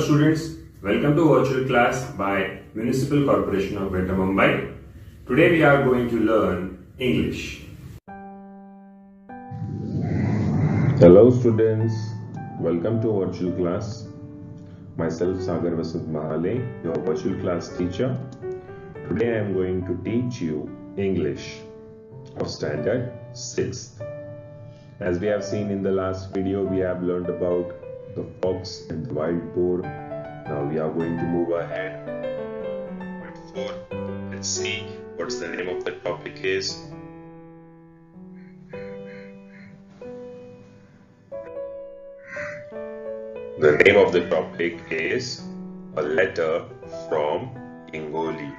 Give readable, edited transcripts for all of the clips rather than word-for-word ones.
students, welcome to virtual class by Municipal Corporation of Greater Mumbai. Today we are going to learn English. Hello students, welcome to virtual class. Myself Sagar Vasant Mahale, your virtual class teacher. Today I am going to teach you English of standard 6th. As we have seen in the last video, we have learned about the fox and the wild boar. Now we are going to move ahead. Let's see what's the name of the topic is. The name of the topic is A Letter from Hingoli.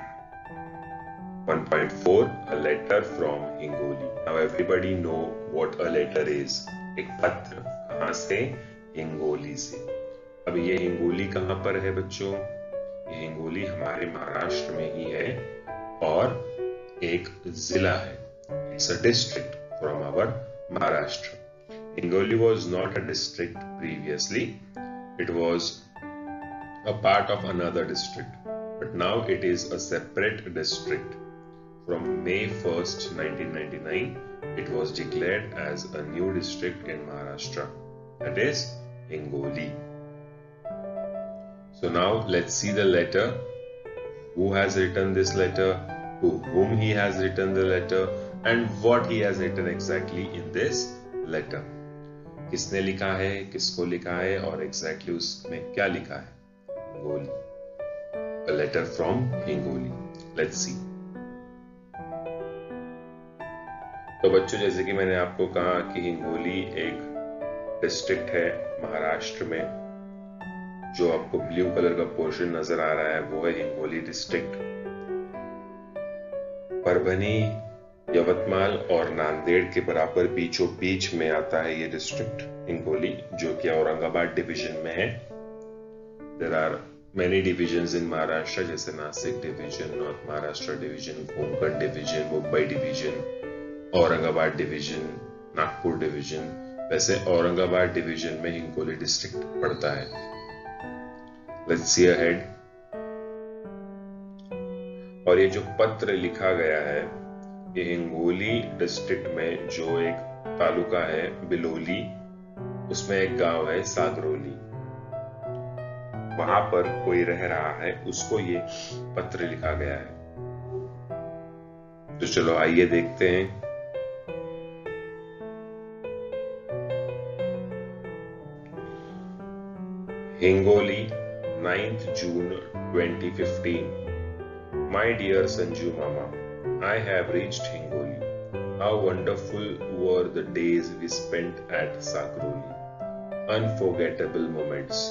1.4 A Letter from Hingoli. Now everybody know what a letter is. एक पत्र कहाँ से? हिंगोली से. अब ये हिंगोली कहाँ पर है बच्चों? ये हिंगोली हमारे महाराष्ट्र में ही है और एक जिला है. It's a district from our Maharashtra. Hingoli was not a district previously. It was a part of another district, but now it is a separate district. From May 1st, 1999, it was declared as a new district in Maharashtra. That is Hingoli. So now let's see the letter. Who has written this letter? To whom he has written the letter? And what he has written exactly in this letter. किसने लिखा है, किसको लिखा है और exactly उसमें क्या लिखा है? Hingoli. A letter from Hingoli. Let's see. तो बच्चों, जैसे कि मैंने आपको कहा कि हिंगोली एक डिस्ट्रिक्ट है महाराष्ट्र में. जो आपको ब्लू कलर का पोर्शन नजर आ रहा है वो है हिंगोली डिस्ट्रिक्ट. परभनी, यवतमाल और नांदेड़ के बराबर बीचों बीच में आता है ये डिस्ट्रिक्ट हिंगोली, जो कि औरंगाबाद डिवीजन में है. There are many divisions in Maharashtra, जैसे Nashik division, north Maharashtra division, Konkan division, Mumbai division, Aurangabad division, Nagpur division. वैसे औरंगाबाद डिवीजन में हिंगोली डिस्ट्रिक्ट पड़ता है. Let's see ahead. और ये जो पत्र लिखा गया है, ये हिंगोली डिस्ट्रिक्ट में जो एक तालुका है बिलोली, उसमें एक गांव है सागरोली. वहां पर कोई रह रहा है, उसको ये पत्र लिखा गया है. तो चलो आइए देखते हैं. Hingoli, 9th June 2015. My dear Sanju Mama, I have reached Hingoli. How wonderful were the days we spent at Sakroli. Unforgettable moments.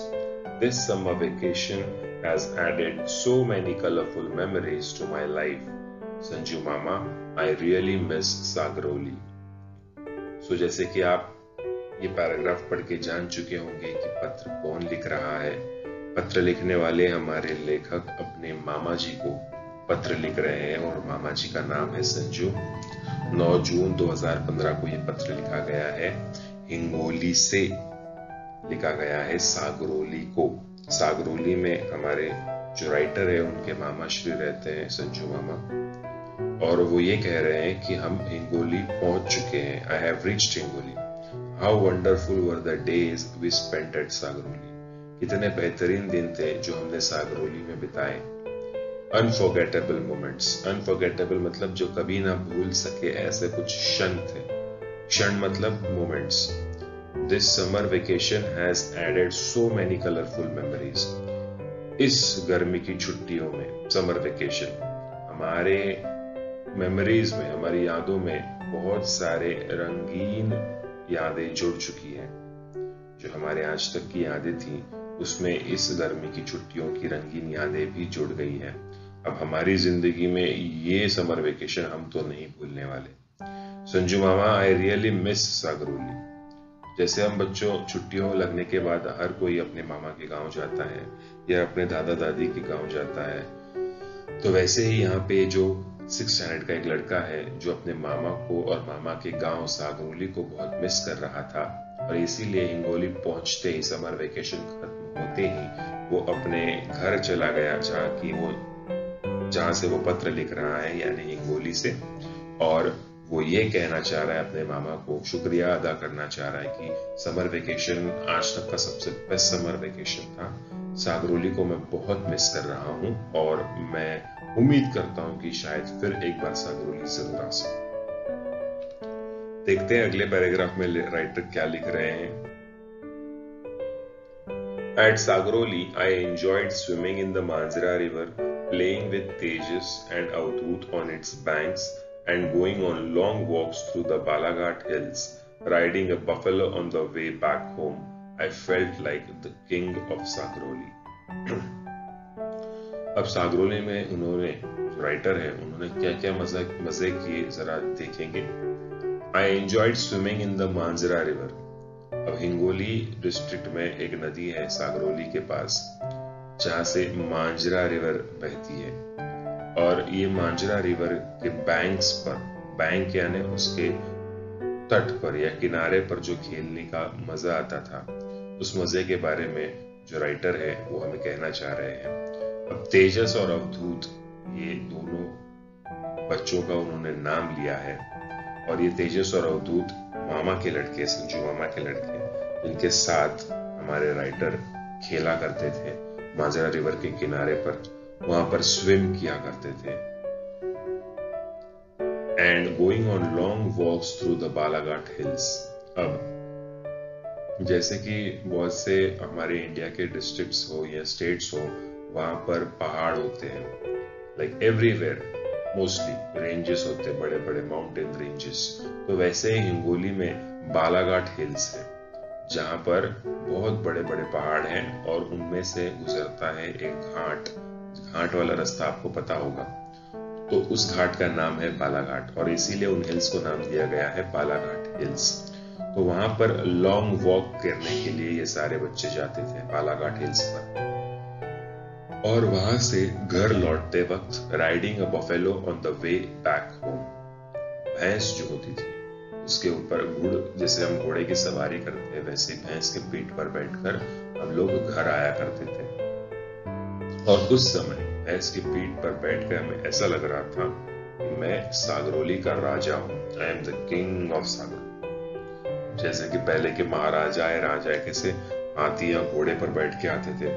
This summer vacation has added so many colorful memories to my life. Sanju Mama, I really miss Sakroli. So जैसे कि आप ये paragraph पढ़ के जान चुके होंगे कि पत्र कौन लिख रहा है. पत्र लिखने वाले हमारे लेखक अपने मामा जी को पत्र लिख रहे हैं और मामा जी का नाम है संजू. 9 जून 2015 को यह पत्र लिखा गया है. हिंगोली से लिखा गया है सागरोली को. सागरोली में हमारे जो राइटर है उनके मामा श्री रहते हैं, संजू मामा, और वो ये कह रहे हैं कि हम हिंगोली पहुंच चुके हैं. I have reached Hingoli. How wonderful were the days we spent at Sagroli. कितने बेहतरीन दिन थे जो हमने सागरोली में बिताए. Unforgettable moments. अनफॉरगेटेबल मतलब जो कभी ना भूल सके ऐसे कुछ क्षण थे. क्षण मतलब moments. This summer vacation has added so many colourful memories. इस गर्मी की छुट्टियों में, समर वेकेशन, हमारे मेमोरीज में, हमारी यादों में बहुत सारे रंगीन यादें जुड़ चुकी हैं. जो हमारे आज तक की यादें थी उसमें इस गर्मी की छुट्टियों की रंगीन यादें भी जुड़ गई हैं. अब हमारी जिंदगी में ये समर वेकेशन हम तो नहीं भूलने वाले. संजू मामा, आई रियली मिस सागरोली. जैसे हम बच्चों छुट्टियों लगने के बाद हर कोई अपने मामा के गांव जाता है या अपने दादा दादी के गांव जाता है, तो वैसे ही यहाँ पे जो 6th स्टैंडर्ड का एक लड़का है जो अपने मामा को और मामा के गांव सागरोली को बहुत मिस कर रहा था और इसीलिए हिंगोली पहुंचते ही समर वेकेशन खत्म होते ही वो अपने घर चला गया जहाँ से वो पत्र लिख रहा है, यानी हिंगोली से। और वो ये कहना चाह रहा है अपने मामा को, शुक्रिया अदा करना चाह रहा है कि समर वेकेशन आज तक का सबसे बेस्ट समर वेकेशन था। सागरोली को मैं बहुत मिस कर रहा हूँ और मैं उम्मीद करता हूँ कि शायद फिर एक बार सागरोली जरूर आ सकूं। देखते हैं अगले पैराग्राफ में राइटर क्या लिख रहे हैं। At Sagroli, I enjoyed swimming in the Manjra River, playing with Tejas and Avdut on its banks, and going on long walks through the Balaghat hills, riding a buffalo on the way back home. I felt like the king of Sagroli. अब सागरोली में उन्होंने, जो writer है, उन्होंने क्या क्या मजे किए जरा देखेंगे। I enjoyed swimming in the Manjra River. अब हिंगोली डिस्ट्रिक्ट में एक नदी है सागरोली के पास, जहां से मांजरा रिवर बहती है। और ये मांजरा रिवर के बैंक्स पर, बैंक यानी उसके तट पर या किनारे पर जो खेलने का मजा आता था, उस मजे के बारे में जो राइटर है वो हमें कहना चाह रहे हैं। अब तेजस और अवधूत, ये दोनों बच्चों का उन्होंने नाम लिया है। और ये तेजस और अवधूत मामा के लड़के, संजू मामा के लड़के, जिनके साथ हमारे राइटर खेला करते थे मांजरा रिवर के किनारे पर, वहां पर स्विम किया करते थे। And going on long walks through the Balaghat hills. अब जैसे कि बहुत से हमारे इंडिया के डिस्ट्रिक्ट्स हो या स्टेट्स हो, वहां पर पहाड़ होते हैं, लाइक एवरीवेयर मोस्टली रेंजेस होते हैं, बड़े बड़े माउंटेन रेंजेस। तो वैसे ही हिंगोली में बालाघाट हिल्स है, जहां पर बहुत बड़े बड़े पहाड़ हैं और उनमें से गुजरता है एक घाट वाला रास्ता, आपको पता होगा। तो उस घाट का नाम है बालाघाट और इसीलिए उन हिल्स को नाम दिया गया है बालाघाट हिल्स। तो वहां पर लॉन्ग वॉक करने के लिए ये सारे बच्चे जाते थे बालाघाट हिल्स पर। और वहां से घर लौटते वक्त riding a buffalo on the way back home, भैंस जो होती थी उसके ऊपर गुड़, जैसे हम घोड़े की सवारी करते हैं वैसे भैंस के पीठ पर बैठकर हम लोग घर आया करते थे। और उस समय भैंस की पीठ पर बैठकर हमें ऐसा लग रहा था कि मैं सागरोली का राजा हूं, I am the king of Sagroli. जैसे कि पहले के महाराजा राजा कैसे हाथी या घोड़े पर बैठ के आते थे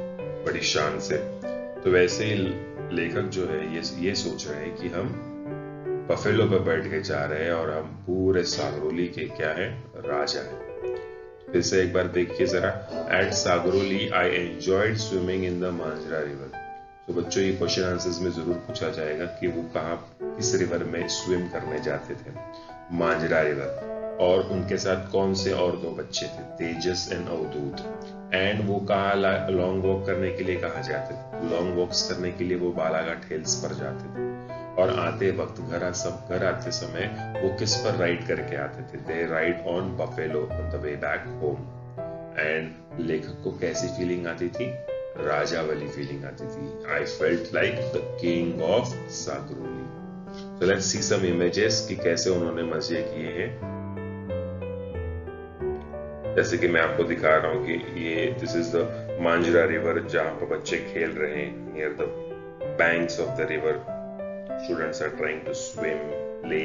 बड़ी शान से, तो वैसे ही लेखक जो है ये सोच रहे हैं कि हम बफेलो पर बैठ के जा रहे हैं और हम पूरे सागरोली के क्या है, राजा है। फिर से एक बार देखिए जरा। At Sagroli I enjoyed swimming in the Manjra river. तो बच्चों ये क्वेश्चन आंसर्स में जरूर पूछा जाएगा कि वो कहाँ, किस रिवर में स्विम करने जाते थे, मांजरा रिवर। और उनके साथ कौन से और दो बच्चे थे, तेजस एंड अवधूत। एंड वो कहाँ लॉन्ग वॉक करने के लिए कहाँ जाते थे, लॉन्ग वॉक्स करने के लिए वो बालाघाट हिल्स पर जाते थे। और आते वक्त घर आते समय वो किस पर राइड करके आते थे, they ride on buffalo on the way back home. And लेखक को कैसी फीलिंग आती थी, राजा वाली फीलिंग आती थी। I felt like the king of Sagroli. So let's see some images कि कैसे उन्होंने मजे किए हैं। जैसे कि मैं आपको दिखा रहा हूं कि ये this is the Manjra river, जहां पर बच्चे खेल रहे हैं near the banks of the river. Students are trying to swim, play.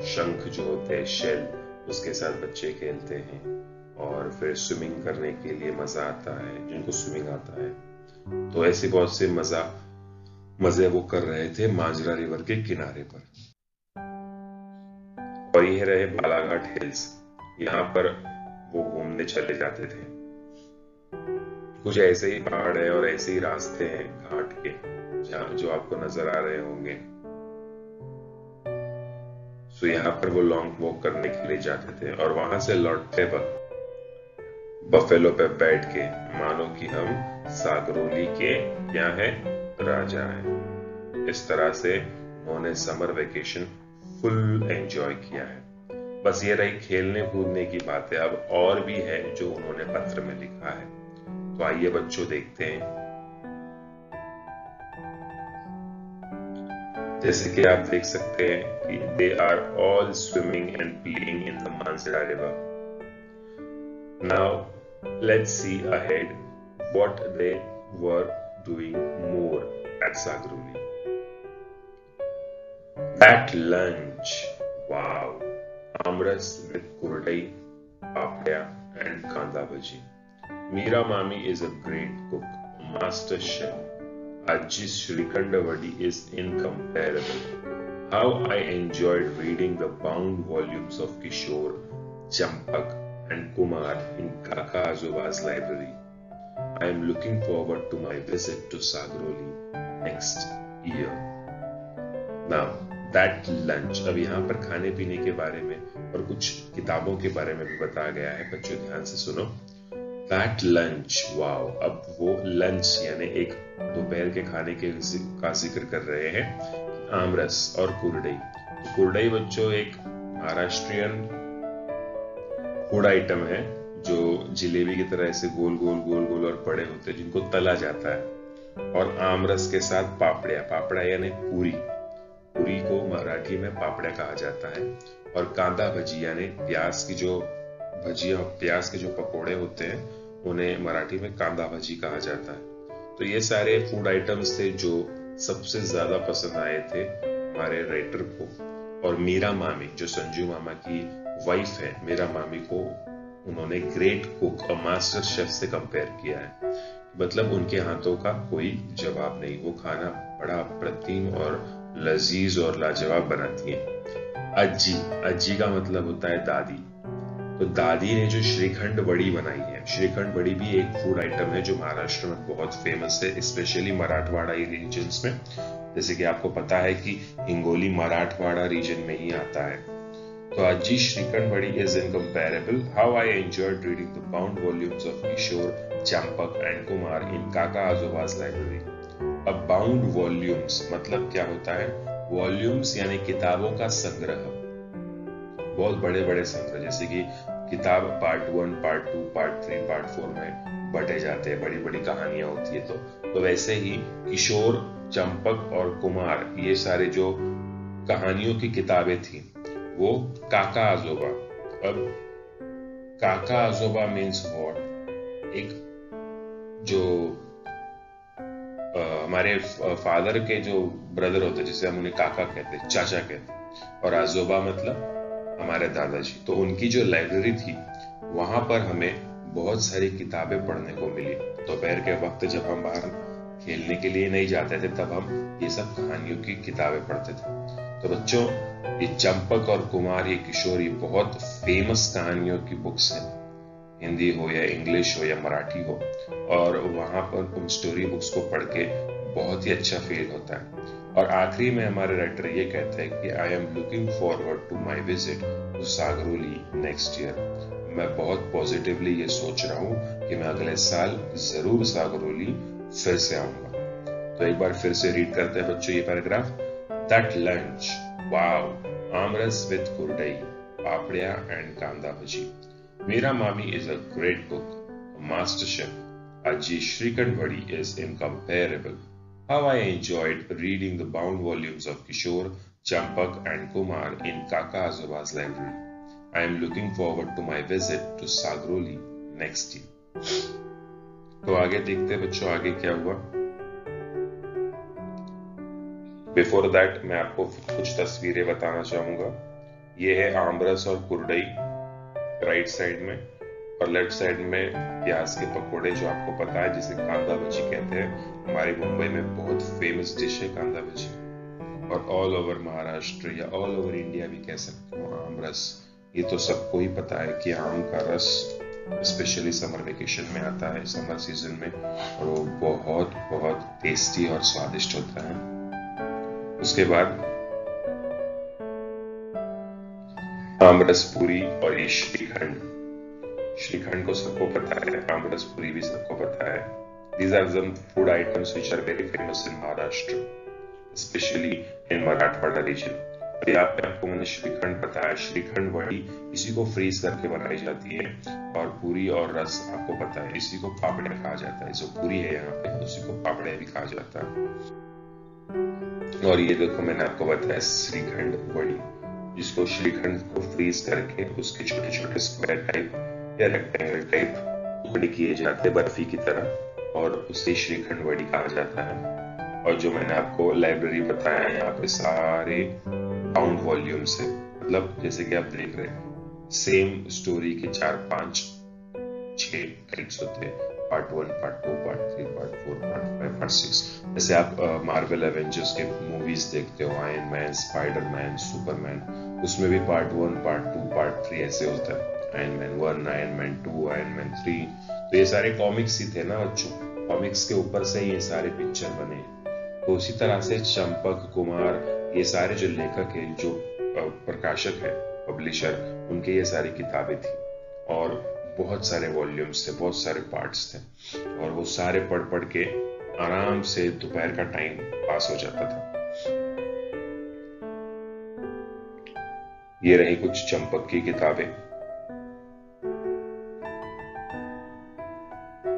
शंख जो होते हैं, शेल, उसके साथ बच्चे खेलते हैं। और फिर स्विमिंग करने के लिए मजा आता है जिनको स्विमिंग आता है। तो ऐसे बहुत से मजे वो कर रहे थे मांजरा रिवर के किनारे पर। और ये रहे बालाघाट हिल्स, यहाँ पर वो घूमने चले जाते थे। कुछ ऐसे ही पहाड़ है और ऐसे ही रास्ते हैं घाट के, जो आपको नजर आ रहे होंगे। सो यहाँ पर वो लॉन्ग वॉक करने के लिए जाते थे और वहां से लौटते वक्त बफेलो पे बैठ के मानो कि हम सागरोली के क्या है, राजा हैं। इस तरह से उन्होंने समर वेकेशन फुल एंजॉय किया है। बस ये रही खेलने कूदने की बातें, अब और भी है जो उन्होंने पत्र में लिखा है। तो आइए बच्चों देखते हैं। जैसे कि आप देख सकते हैं कि they are all swimming and playing in the Manjra river. Now let's see ahead what they were doing more at Sagroli. That lunch, wow! Amras with kurdai, papda and kanda bhaji. Meera Mami is a great cook, master chef. Ajji's Shrikanda Vadi is incomparable. How I enjoyed reading the bound volumes of Kishore, Champak and Kumar in Kaka Azoba's library. I am looking forward to my visit to Sagroli next year. Now, that lunch, अब यहाँ पर खाने पीने के बारे में और कुछ किताबों के बारे में भी बताया गया है, बच्चों ध्यान से सुनो। That lunch, wow! अब वो लंच यानी एक दोपहर के खाने का जिक्र कर रहे हैं, आमरस और कुरडई। तो कुरडई बच्चों एक महाराष्ट्रियन फूड आइटम है जो जलेबी की तरह ऐसे गोल गोल गोल गोल और बड़े होते हैं जिनको तला जाता है। और आमरस के साथ पापड़ा, पापड़ा यानी पूरी, पूरी को मराठी में पापड़ा कहा जाता है। और कांदा भजी यानी प्याज की जो भजिया, प्याज के जो पकोड़े होते हैं उन्हें मराठी में कांदा भजी कहा जाता है। तो ये सारे फूड आइटम्स थे जो सबसे ज्यादा पसंद आए थे हमारे राइटर को। और मीरा मामी जो संजू मामा की वाइफ है, मीरा मामी को उन्होंने ग्रेट कुक और मास्टर शेफ से कंपेयर किया है। मतलब उनके हाथों का कोई जवाब नहीं, वो खाना बड़ा अप्रतिम और लजीज और लाजवाब बनाती हैं। अज्जी, अज्जी का मतलब होता है दादी। तो दादी ने जो श्रीखंड वड़ी बनाई है, श्रीखंड वड़ी भी एक फूड आइटम है जो महाराष्ट्र में बहुत फेमस है, स्पेशली मराठवाड़ा रीजन्स में। जैसे कि आपको पता है कि हिंगोली मराठवाड़ा रीजन में ही आता है। तो ajji shrikhand vadi is incomparable. How I enjoyed reading the bound volumes of Kishore, Champak and Kumar in kaka आजोबाज लाइब्रेरी। अब बाउंड वॉल्यूम्स मतलब क्या होता है? वॉल्यूम्स यानी किताबों का संग्रह, बहुत बड़े बड़े संग्रह, जैसे कि किताब पार्ट 1, पार्ट 2, पार्ट 3, पार्ट 4 में बटे जाते हैं, बड़ी बड़ी कहानियां होती है। तो वैसे ही किशोर, चंपक और कुमार ये सारे जो कहानियों की किताबें थी वो काका आजोबा। अब काका आजोबा मीन्स व्हाट? एक जो हमारे फादर के जो ब्रदर होते जिसे हम उन्हें काका कहते, चाचा कहते, और आजोबा मतलब हमारे दादाजी। तो उनकी जो लाइब्रेरी थी वहां पर हमें बहुत सारी किताबें पढ़ने को मिली। दोपहर के वक्त जब हम बाहर खेलने के लिए नहीं जाते थे तब हम ये सब कहानियों की किताबें पढ़ते थे। तो बच्चों, ये चंपक और कुमार, ये किशोर, ये बहुत फेमस कहानियों की बुक्स है, हिंदी हो या इंग्लिश हो या मराठी हो। और वहां पर उन स्टोरी बुक्स को पढ़ के बहुत ही अच्छा फील होता है। और आखिरी में हमारे राइटर ये कहते हैं कि I am looking forward to my visit to Sagroli next year. मैं बहुत पॉजिटिवली ये सोच रहा हूँ कि मैं अगले साल जरूर सागरोली फिर से आऊंगा। तो एक बार फिर से रीड करते हैं बच्चों ये paragraph. That lunch, wow! Aamras with kurdai, papadiya and kanda bhaji. Meera Mami is a great cook, a master chef. Ajji Shrikand Vadi is incomparable. How I enjoyed reading the bound volumes of Kishore, Champak and Kumar in Kaka Azoba's library. I am looking forward to my visit to Sagroli next year. तो आगे देखते हैं बच्चों, आगे क्या हुआ। Before that मैं आपको कुछ तस्वीरें बताना चाहूंगा। ये है आमरस और कुरडई राइट साइड में, और लेफ्ट साइड में प्याज के पकोड़े जो आपको पता है जिसे कांदा भजी कहते हैं। हमारे मुंबई में बहुत फेमस डिश है कांदा भजी। और ऑल ओवर महाराष्ट्र या ऑल ओवर इंडिया भी कह सकते हो आमरस। ये तो सबको ही पता है कि आम का रस स्पेशली समर वेकेशन में आता है, समर सीजन में, और वो बहुत बहुत टेस्टी और स्वादिष्ट होता है। उसके बाद आमरस पूरी और ये श्रीखंड। श्रीखंड को सबको पता है, आमरस पूरी भी सबको पता है। These are some food items which are very famous in Maharashtra, especially in Marathwada region। यहाँ पे आपको मैंने श्रीखंड बताया, श्रीखंड वड़ी इसी को फ्रीज करके बनाई जाती है। और पूरी और रस आपको पता है, इसी को पापड़े कहा जाता है। जो पूरी है यहाँ पे उसी को पापड़े भी कहा जाता है। और ये देखो मैंने आपको बताया श्रीखंड वड़ी, जिसको श्रीखंड को फ्रीज करके उसके छोटे छोटे स्क्वायर टाइप या रेक्टेंगल टाइप टुकड़े किए जाते हैं बर्फी की तरह, और उसे श्रीखंड वड़ी कहा जाता है। और जो मैंने आपको लाइब्रेरी बताया है, यहाँ पे सारे बाउंड वॉल्यूम्स है, मतलब जैसे कि आप देख रहे हैं सेम स्टोरी के 4, 5, 6 टाइप्स होते हैं, part 1, part 2, part 3, part 4, part 5, part 6। जैसे आप मार्वल एवेंजर्स के मूवीज देखते हो, आयरन मैन, स्पाइडरमैन, सुपरमैन, उसमें भी पार्ट 1, पार्ट 2, पार्ट 3 ऐसे होता है। Iron man 1, iron man 2, iron man 3। तो ये सारे कॉमिक्स ही थे ना बच्चों, कॉमिक्स के ऊपर से ये सारे पिक्चर बने। तो उसी तरह से चंपक, कुमार, ये सारे जो लेखक है, जो प्रकाशक है, पब्लिशर, उनके ये सारी किताबें थी और बहुत सारे वॉल्यूम्स थे, बहुत सारे पार्ट्स थे और वो सारे पढ़ पढ़ के आराम से दोपहर का टाइम पास हो जाता था। ये रही कुछ चंपक की किताबें,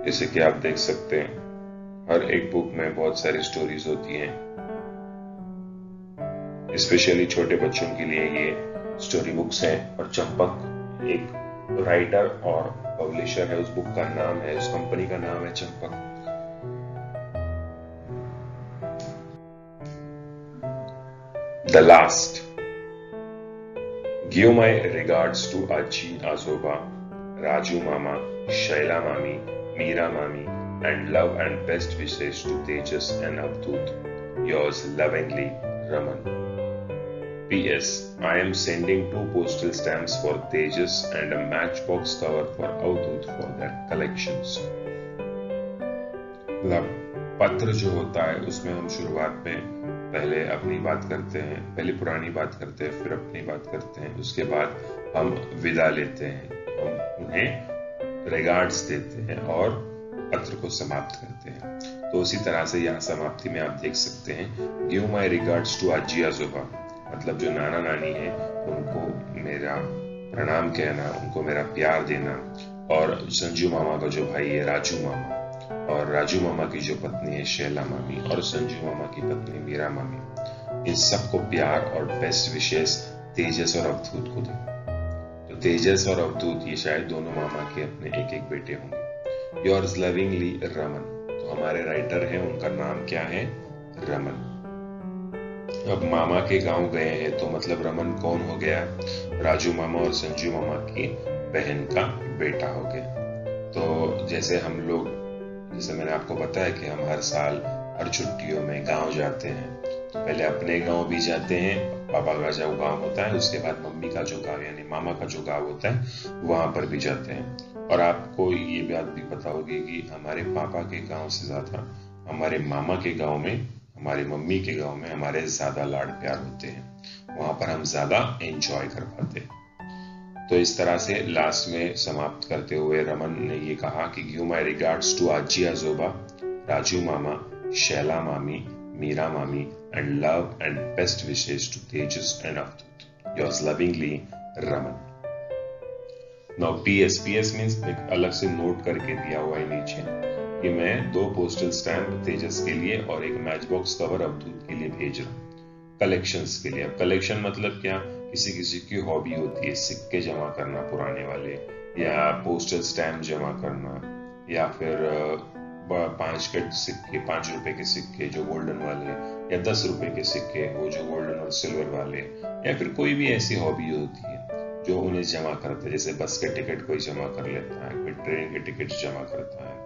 जैसे कि आप देख सकते हैं हर एक बुक में बहुत सारी स्टोरीज होती हैं। स्पेशली छोटे बच्चों के लिए ये स्टोरी बुक्स हैं और चंपक एक राइटर और पब्लिशर है, उस बुक का नाम है, उस कंपनी का नाम है Champak. The last. Give my regards to आजी आजोबा, राजू मामा, शैला मामी, मीरा मामी, and love and best wishes to Tejas and Avdut. Yours lovingly, Raman. P.S. I am sending 2 postal stamps for Tejas and a matchbox cover for Avdut for their collections. मतलब पत्र जो होता है उसमें हम शुरुआत में पहले अपनी बात करते हैं, पहले पुरानी बात करते हैं, फिर अपनी बात करते हैं, उसके बाद हम विदा लेते हैं, हम उन्हें रिगार्ड्स देते हैं और पत्र को समाप्त करते हैं। तो उसी तरह से यहाँ समाप्ति में आप देख सकते हैं, गिव माय रिगार्ड्स टू आजी आजोबा, मतलब जो नाना नानी है उनको मेरा प्रणाम कहना, उनको मेरा प्यार देना, और संजू मामा का जो भाई है राजू मामा, और राजू मामा की जो पत्नी है शैला मामी, और संजू मामा की पत्नी मीरा मामी, इन सबको प्यार और बेस्ट विशेष तेजस और अवधूत को दे। तो तेजस और अवधूत ये शायद दोनों मामा के अपने एक एक बेटे होंगे। Yours lovingly Raman. तो हमारे राइटर हैं, उनका नाम क्या है? रमन। अब मामा के गांव गए हैं तो मतलब रमन कौन हो गया? राजू मामा और संजू मामा की बहन का बेटा हो गया। तो जैसे हम लोग, जैसे मैंने आपको बताया कि हम हर साल हर छुट्टियों में गांव जाते हैं, तो पहले अपने गांव भी जाते हैं, पापा का जो गांव होता है, उसके बाद मम्मी का जो गांव यानी मामा का जो गांव होता है वहां पर भी जाते हैं। और आपको ये बात भी पता होगी कि हमारे पापा के गांव से ज्यादा हमारे मामा के गांव में, हमारी मम्मी के गांव में हमारे ज्यादा लाड प्यार होते हैं, वहां पर हम ज्यादा एंजॉय कर पाते हैं। तो इस तरह से लास्ट में समाप्त करते हुए रमन ने ये कहा कि गिव माय रिगार्ड्स टू आजी आजोबा, राजू मामा, शैला मामी, मीरा मामी, and love and best wishes to Tejas and Avdut. Yours lovingly, Raman. Now PS. PS means एक अलग से नोट करके दिया हुआ है नीचे कि मैं 2 पोस्टल स्टैम्प तेजस के लिए और एक मैच बॉक्स कवर अवधूत के लिए भेज रहा हूँ कलेक्शंस के लिए। अब कलेक्शन मतलब क्या? किसी किसी की हॉबी होती है सिक्के जमा करना पुराने वाले, या पोस्टल स्टैम्प जमा करना, या फिर 5 के सिक्के, 5 रुपए के सिक्के जो गोल्डन वाले, या 10 रुपए के सिक्के वो जो गोल्डन और सिल्वर वाले, या फिर कोई भी ऐसी हॉबी होती है जो उन्हें जमा करते हैं। जैसे बस के टिकट कोई जमा कर लेता है, कोई ट्रेन के टिकट जमा करता है,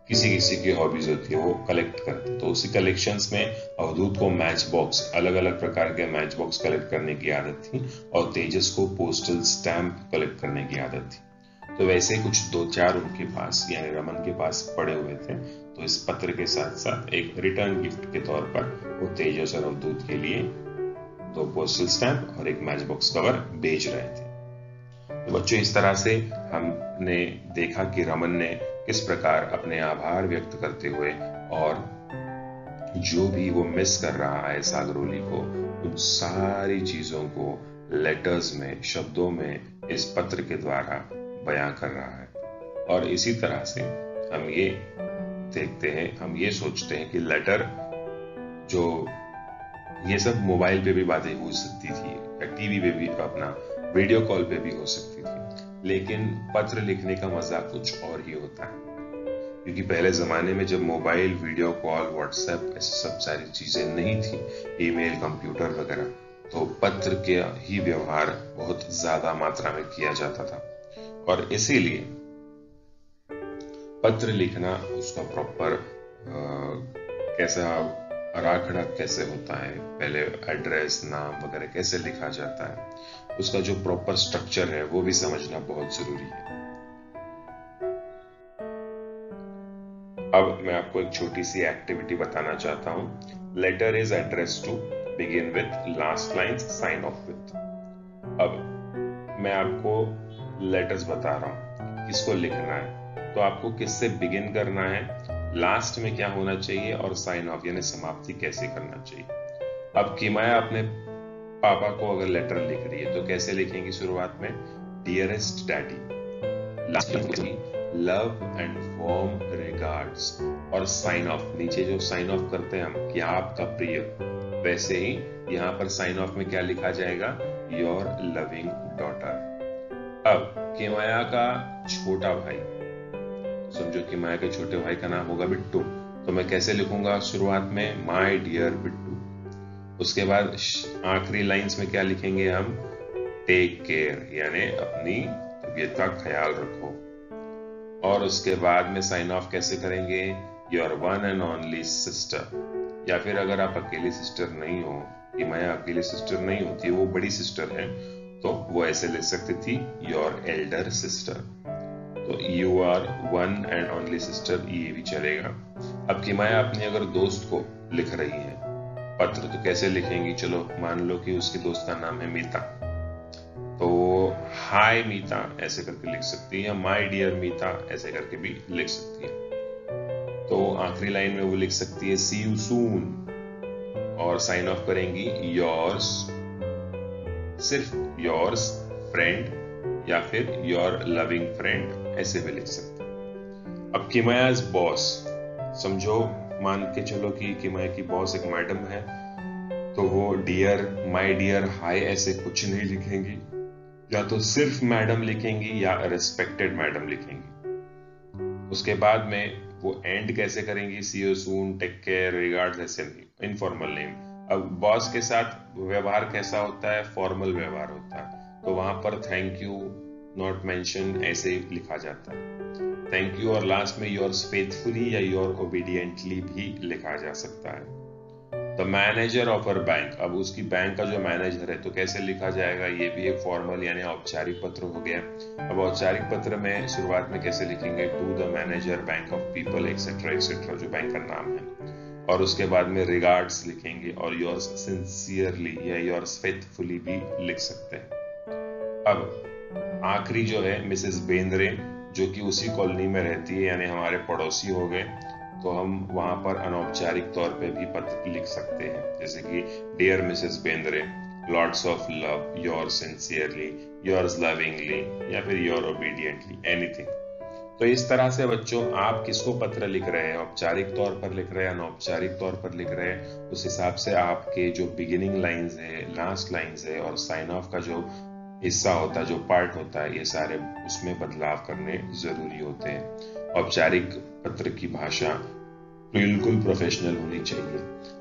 किसी किसी की हॉबीज होती है वो कलेक्ट करते हैं। तो उसी कलेक्शंस में अवधूत को मैच बॉक्स, अलग अलग प्रकार के मैच बॉक्स कलेक्ट करने की आदत थी और तेजस को पोस्टल स्टैम्प कलेक्ट करने की आदत थी। तो वैसे कुछ 2-4 उनके पास यानी रमन के पास पड़े हुए थे। तो इस पत्र के साथ साथ एक रिटर्न गिफ्ट के तौर पर वो तेजस और अवधूत के लिए 2 पोस्टल स्टैम्प और एक मैच बॉक्स कवर भेज रहे थे। तो बच्चों इस तरह से हमने देखा कि रमन ने किस प्रकार अपने आभार व्यक्त करते हुए और जो भी वो मिस कर रहा है सागरोली को, उन सारी चीजों को लेटर्स में, शब्दों में इस पत्र के द्वारा बयां कर रहा है। और इसी तरह से हम ये देखते हैं, हम ये सोचते हैं कि लेटर जो, ये सब मोबाइल पे भी बातें हो सकती थी या टीवी पे भी, अपना वीडियो कॉल पे भी हो सकती थी, लेकिन पत्र लिखने का मजा कुछ और ही होता है। क्योंकि पहले ज़माने में जब मोबाइल, वीडियो कॉल, व्हाट्सएप ऐसी सब सारी चीज़ें नहीं थी, ईमेल, कंप्यूटर वगैरह, तो पत्र के ही व्यवहार बहुत ज़्यादा मात्रा में किया जाता था। और इसीलिए पत्र लिखना उसका प्रॉपर कैसा आराखड़ा कैसे होता है, पहले एड्रेस, नाम वगैरह कैसे लिखा जाता है, उसका जो प्रॉपर स्ट्रक्चर है वो भी समझना बहुत जरूरी है। अब मैं आपको एक छोटी सी एक्टिविटी बताना चाहता हूं। Letter is address to, begin with, last lines sign off with. अब मैं आपको लेटर्स बता रहा हूं किसको लिखना है, तो आपको किससे बिगिन करना है, लास्ट में क्या होना चाहिए और साइन ऑफ यानी समाप्ति कैसे करना चाहिए। अब किमाया अपने पापा को अगर लेटर लिख रही है तो कैसे लिखेंगी शुरुआत में, डियरेस्ट डैडी, लास्ट में लव एंड वार्म रिगार्ड्स, और साइन ऑफ नीचे जो साइन ऑफ करते हैं हम कि आपका प्रिय, वैसे ही यहां पर साइन ऑफ में क्या लिखा जाएगा, योर लविंग डॉटर। अब किमाया का छोटा भाई, समझो किमाया के छोटे भाई का नाम होगा बिट्टू, तो मैं कैसे लिखूंगा शुरुआत में, माय डियर बिट्टू। उसके बाद आखिरी लाइंस में क्या लिखेंगे हम, टेक केयर यानी अपनी तबीयत का ख्याल रखो। और उसके बाद में साइन ऑफ कैसे करेंगे, your one and only sister, या फिर अगर आप अकेली सिस्टर नहीं हो, किमाया अकेली सिस्टर नहीं होती, वो बड़ी सिस्टर है, तो वो ऐसे लिख सकती थी, योर एल्डर सिस्टर। तो you are one and only sister, ये भी चलेगा। अब किमाया अपनी अगर दोस्त को लिख रही है पत्र, तो कैसे लिखेंगी, चलो मान लो कि उसकी दोस्त का नाम है मीता, तो हाय मीता ऐसे करके लिख सकती है, या माय डियर मीता ऐसे करके भी लिख सकती है। तो आखिरी लाइन में वो लिख सकती है, सी यू सून, और साइन ऑफ करेंगी योर्स, सिर्फ योर्स फ्रेंड या फिर योर लविंग फ्रेंड, ऐसे भी लिख सकते हैं। अब किमाया's बॉस, समझो मान के चलो कि किमाया की बॉस एक मैडम है, तो वो डियर, माय डियर, हाय ऐसे कुछ नहीं लिखेंगी, या तो सिर्फ मैडम लिखेंगी या रेस्पेक्टेड मैडम लिखेंगी। उसके बाद में वो एंड कैसे करेंगी, see you soon, take care, regards, ऐसे नहीं, इनफॉर्मल नेम। अब बॉस के साथ व्यवहार कैसा होता है, फॉर्मल व्यवहार होता है, तो वहां पर थैंक यू, नॉट मेंशन ऐसे लिखा जाता है, थैंक यू, और लास्ट में योर्स फेथफुली या योर ओबीडियंटली भी लिखा जा सकता है। The manager of our bank, अब उसकी बैंक का जो मैनेजर है तो कैसे लिखा जाएगा, ये भी एक फॉर्मल यानी औपचारिक पत्र हो गया। अब औपचारिक पत्र में शुरुआत में कैसे लिखेंगे, to the manager bank of people etcetera etcetera, जो बैंक का नाम है, और उसके बाद में रिगार्ड्स लिखेंगे, और योर्स सिंसियरली या योर्स फेथफुली भी लिख सकते हैं। अब आखिरी जो है मिसेस बेंद्रे, जो कि उसी कॉलोनी में रहती है यानी हमारे पड़ोसी हो गए, तो हम वहां पर अनौपचारिक तौर पे भी पत्र लिख सकते हैं, जैसे कि dear Mrs Bendre, lots of love, yours sincerely, yours lovingly, या फिर योर ओबीडियंटली, एनीथिंग। तो इस तरह से बच्चों आप किसको पत्र लिख रहे हैं, औपचारिक तौर पर लिख रहे हैं, अनौपचारिक तौर पर लिख रहे हैं, उस हिसाब से आपके जो बिगिनिंग लाइंस है, लास्ट लाइंस है, और साइन ऑफ का जो हिस्सा होता है, जो पार्ट होता है, ये सारे उसमें बदलाव करने जरूरी होते हैं। औपचारिक पत्र की भाषा बिल्कुल प्रोफेशनल होनी चाहिए।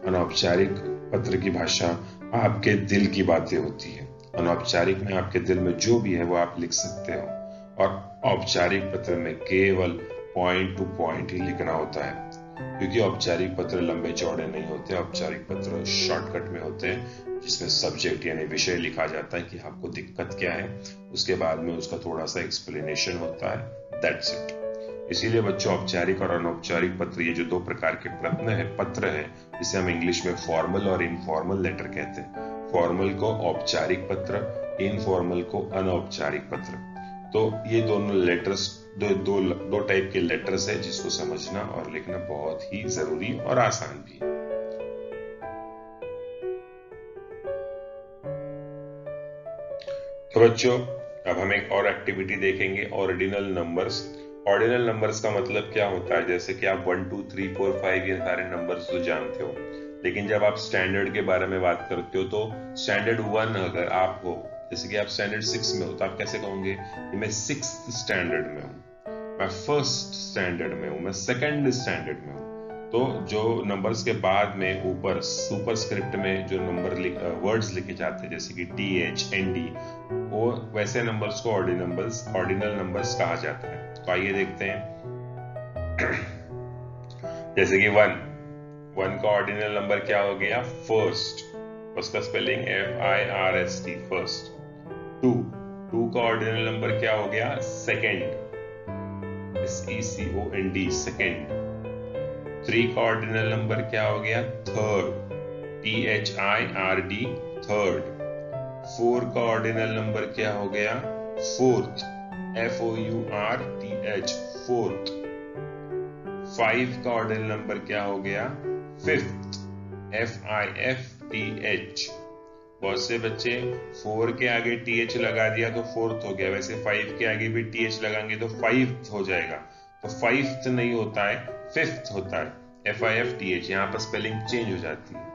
अनौपचारिक पत्र की भाषा आपके दिल की बातें होती है। अनौपचारिक में आपके दिल में जो भी है वो आप लिख सकते हो, और औपचारिक पत्र में केवल पॉइंट टू पॉइंट ही लिखना होता है, क्योंकि औपचारिक पत्र लंबे चौड़े नहीं होते, औपचारिक पत्र शॉर्टकट में होते हैं, जिसमें सब्जेक्ट यानी विषय लिखा जाता है कि आपको दिक्कत क्या है, उसके बाद में उसका थोड़ा सा एक्सप्लेनेशन होता है, दैट्स इट। इसीलिए बच्चों औपचारिक और अनौपचारिक पत्र, ये जो दो प्रकार के पत्र है, जिसे हम इंग्लिश में फॉर्मल और इनफॉर्मल लेटर कहते हैं। फॉर्मल को औपचारिक पत्र, इनफॉर्मल को अनौपचारिक पत्र। तो ये दोनों लेटर्स दो टाइप के लेटर्स है, जिसको समझना और लिखना बहुत ही जरूरी और आसान भी है। तो बच्चों अब हम एक और एक्टिविटी देखेंगे, ऑर्डिनल नंबर्स। ऑर्डिनल नंबर्स का मतलब क्या होता है, जैसे कि आप 1 2 3 4 5 ये सारे नंबर्स तो जानते हो, लेकिन जब आप स्टैंडर्ड के बारे में बात करते हो तो स्टैंडर्ड 1 अगर आप हो, जैसे कि आप स्टैंडर्ड 6 में हो, तो आप कैसे कहोगे कि मैं 6th स्टैंडर्ड में हूं। मैं फर्स्ट स्टैंडर्ड में हूं, मैं सेकंड स्टैंडर्ड में हूं। तो जो नंबर्स के बाद में ऊपर सुपरस्क्रिप्ट में जो नंबर वर्ड्स लिखे जाते हैं जैसे कि TH, ND, वो वैसे नंबर्स को ऑर्डिनल नंबर्स कहा जाता है। तो आइए देखते हैं। जैसे कि 1 का ऑर्डिनल नंबर क्या हो गया? फर्स्ट, उसका स्पेलिंग FIRST, फर्स्ट। 2 का ऑर्डिनल नंबर क्या हो गया? Second, SECOND, second. 3 का ऑर्डिनल नंबर क्या हो गया? Third, THIRD, third. 4 का ऑर्डिनल नंबर क्या हो गया? Fourth, FOURTH, fourth. 5 का ऑर्डिनल नंबर क्या हो गया? Fifth, FIFTH। बहुत से बच्चे 4 के आगे TH लगा दिया तो फोर्थ हो गया, वैसे 5 के आगे भी TH लगाएंगे तो फाइव्थ हो जाएगा। तो फाइव्थ नहीं होता है, फिफ्थ होता है, FIFTH। यहां पर स्पेलिंग चेंज हो जाती है।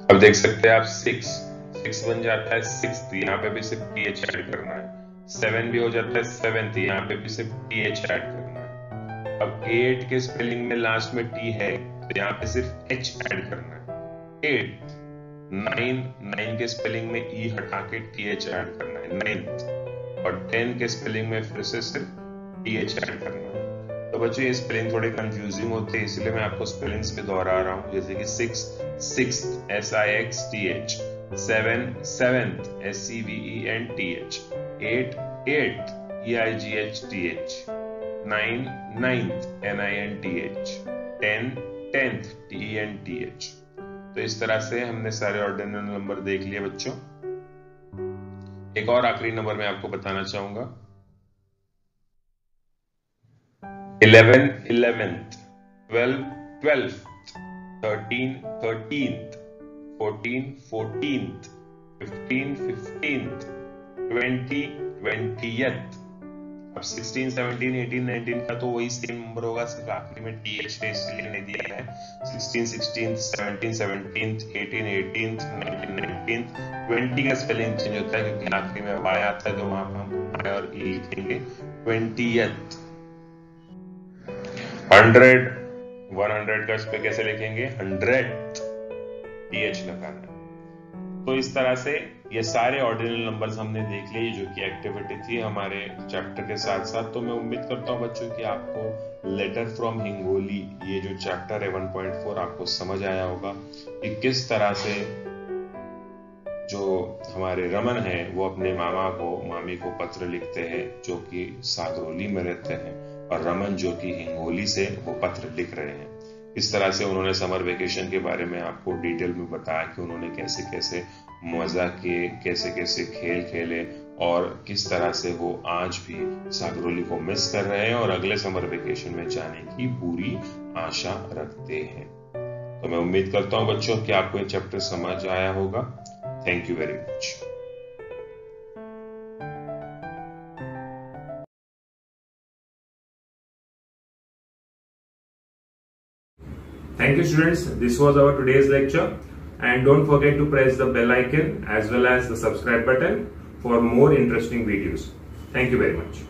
अब देख सकते हैं आप 6 बन जाता है सिक्स्थ, यहाँ पे भी सिर्फ TH ऐड करना है। 7 भी हो जाता है सेवेंथ, यहाँ पे भी सिर्फ TH ऐड करना है। अब 8 के स्पेलिंग में लास्ट में T है तो यहाँ पे सिर्फ H ऐड करना है। 8, 9 के स्पेलिंग में E हटा के TH ऐड करना है, 9th। और 10 के स्पेलिंग में फिर से सिर्फ TH ऐड करना है। तो बच्चों ये स्पेलिंग थोड़े कंफ्यूजिंग होते हैं, इसलिए मैं आपको स्पेलिंग्स भी दोहरा रहा हूँ। जैसे कि 6, sixth, SIXTH। 7, seventh, SEVENTH। 8, eighth, EIGHTH। 9, ninth, NINTH। 10, tenth, TENTH। तो इस तरह से हमने सारे ऑर्डिनल नंबर देख लिए बच्चों। एक और आखिरी नंबर मैं आपको बताना चाहूंगा। 11, 11th। 12, 12th। 13, 13th। 14, 14th। 15, 15th। 20, 20th। अब 16, 17, 18, 19 का तो वही सेम नंबर होगा, सिर्फ आखिरी में TH इसलिए नहीं दिया है। 16, 16th, 17, 17th, 18, 18th, 19, 19th। 20 का स्पेलिंग चेंज होता है क्योंकि आखिरी में Y आता है, तो वहां पर हम I और E लिखेंगे 20th। 100 का स्पेलिंग कैसे लिखेंगे? 100th, TH लगाना है। तो इस तरह से ये सारे ऑर्डिनल नंबर्स हमने देख लिए, जो कि एक्टिविटी थी हमारे चैप्टर के साथ साथ। तो मैं उम्मीद करता हूँ बच्चों कि आपको लेटर फ्रॉम हिंगोली ये जो चैप्टर है 1.4 आपको समझ आया होगा कि किस तरह से जो हमारे रमन है वो अपने मामी को पत्र लिखते हैं जो कि सागरोली में रहते हैं, और रमन जो कि हिंगोली से वो पत्र लिख रहे हैं। इस तरह से उन्होंने समर वेकेशन के बारे में आपको डिटेल में बताया कि उन्होंने कैसे कैसे मजा किए, कैसे कैसे खेल खेले, और किस तरह से वो आज भी सागरोली को मिस कर रहे हैं और अगले समर वेकेशन में जाने की पूरी आशा रखते हैं। तो मैं उम्मीद करता हूं बच्चों कि आपको ये चैप्टर समझ आया होगा। Thank you very much. Thank you students, this was our today's lecture, and don't forget to press the bell icon as well as the subscribe button for more interesting videos. Thank you very much.